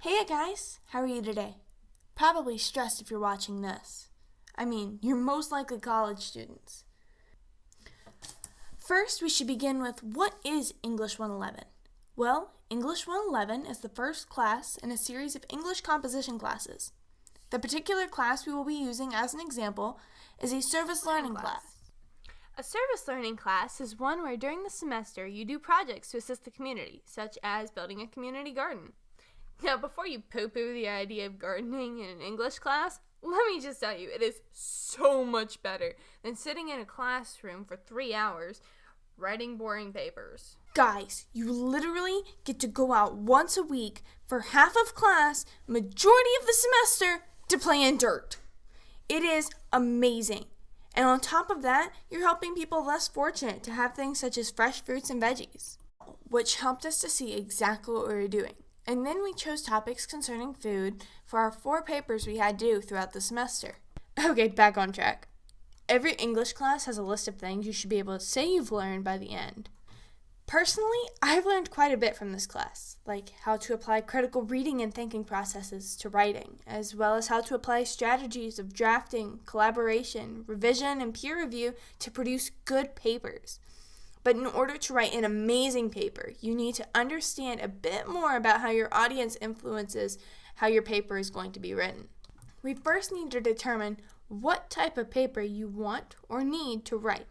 Hey guys, how are you today? Probably stressed if you're watching this. You're most likely college students. First, we should begin with what is English 111? Well, English 111 is the first class in a series of English composition classes. The particular class we will be using as an example is a service learning class. A service learning class is one where during the semester you do projects to assist the community, such as building a community garden. Now, before you poo-poo the idea of gardening in an English class, let me just tell you, it is so much better than sitting in a classroom for 3 hours writing boring papers. Guys, you literally get to go out once a week for half of class, majority of the semester, to play in dirt. It is amazing. And on top of that, you're helping people less fortunate to have things such as fresh fruits and veggies, which helped us to see exactly what we were doing. And then we chose topics concerning food for our 4 papers we had due throughout the semester. Okay, back on track. Every English class has a list of things you should be able to say you've learned by the end. Personally, I've learned quite a bit from this class, like how to apply critical reading and thinking processes to writing, as well as how to apply strategies of drafting, collaboration, revision, and peer review to produce good papers. But in order to write an amazing paper, you need to understand a bit more about how your audience influences how your paper is going to be written. We first need to determine what type of paper you want or need to write.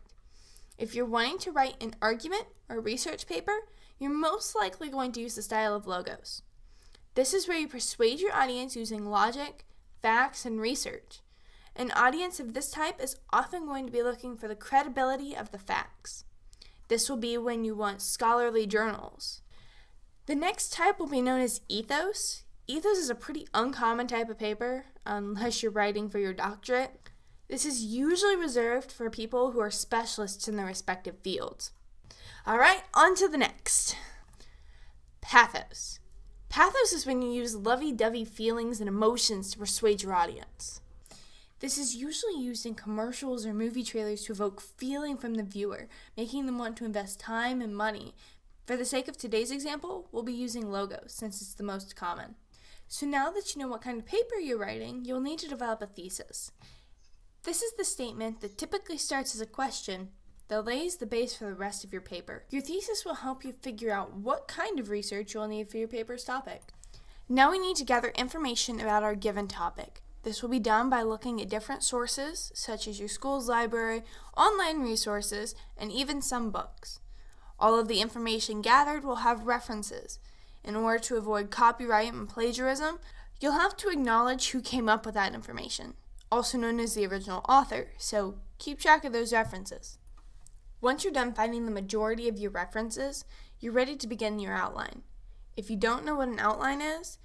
If you're wanting to write an argument or research paper, you're most likely going to use the style of logos. This is where you persuade your audience using logic, facts, and research. An audience of this type is often going to be looking for the credibility of the facts. This will be when you want scholarly journals. The next type will be known as ethos. Ethos is a pretty uncommon type of paper, unless you're writing for your doctorate. This is usually reserved for people who are specialists in their respective fields. Alright, on to the next. Pathos. Pathos is when you use lovey-dovey feelings and emotions to persuade your audience. This is usually used in commercials or movie trailers to evoke feeling from the viewer, making them want to invest time and money. For the sake of today's example, we'll be using logos since it's the most common. So now that you know what kind of paper you're writing, you'll need to develop a thesis. This is the statement that typically starts as a question that lays the base for the rest of your paper. Your thesis will help you figure out what kind of research you'll need for your paper's topic. Now we need to gather information about our given topic. This will be done by looking at different sources, such as your school's library, online resources, and even some books. All of the information gathered will have references. In order to avoid copyright and plagiarism, you'll have to acknowledge who came up with that information, also known as the original author, so keep track of those references. Once you're done finding the majority of your references, you're ready to begin your outline. If you don't know what an outline is,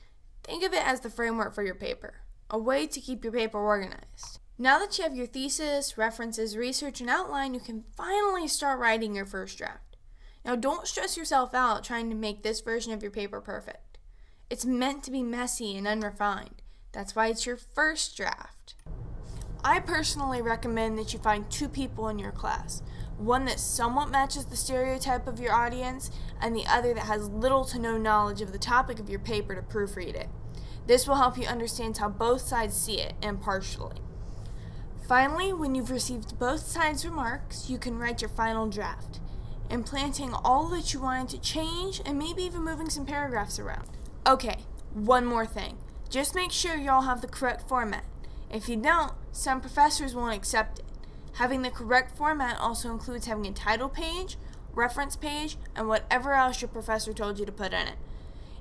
think of it as the framework for your paper. A way to keep your paper organized. Now that you have your thesis, references, research, and outline, you can finally start writing your first draft. Now don't stress yourself out trying to make this version of your paper perfect. It's meant to be messy and unrefined. That's why it's your first draft. I personally recommend that you find 2 people in your class. One that somewhat matches the stereotype of your audience, and the other that has little to no knowledge of the topic of your paper to proofread it. This will help you understand how both sides see it impartially. Finally, when you've received both sides' remarks, you can write your final draft, implanting all that you wanted to change and maybe even moving some paragraphs around. Okay, one more thing. Just make sure you all have the correct format. If you don't, some professors won't accept it. Having the correct format also includes having a title page, reference page, and whatever else your professor told you to put in it.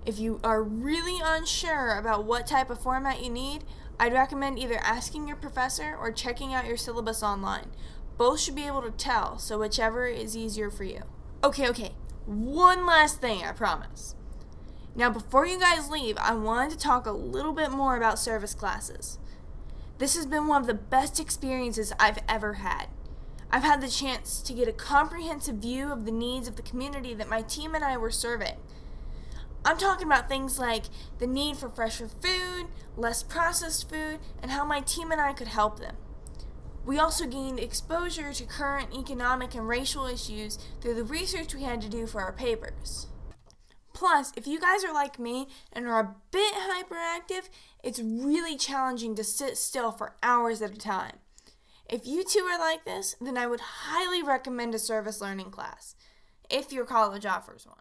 If you are really unsure about what type of format you need, I'd recommend either asking your professor or checking out your syllabus online. Both should be able to tell, so whichever is easier for you. Okay, one last thing, I promise. Now before you guys leave, I wanted to talk a little bit more about service classes. This has been one of the best experiences I've ever had. I've had the chance to get a comprehensive view of the needs of the community that my team and I were serving. I'm talking about things like the need for fresher food, less processed food, and how my team and I could help them. We also gained exposure to current economic and racial issues through the research we had to do for our papers. Plus, if you guys are like me and are a bit hyperactive, it's really challenging to sit still for hours at a time. If you too are like this, then I would highly recommend a service learning class, if your college offers one.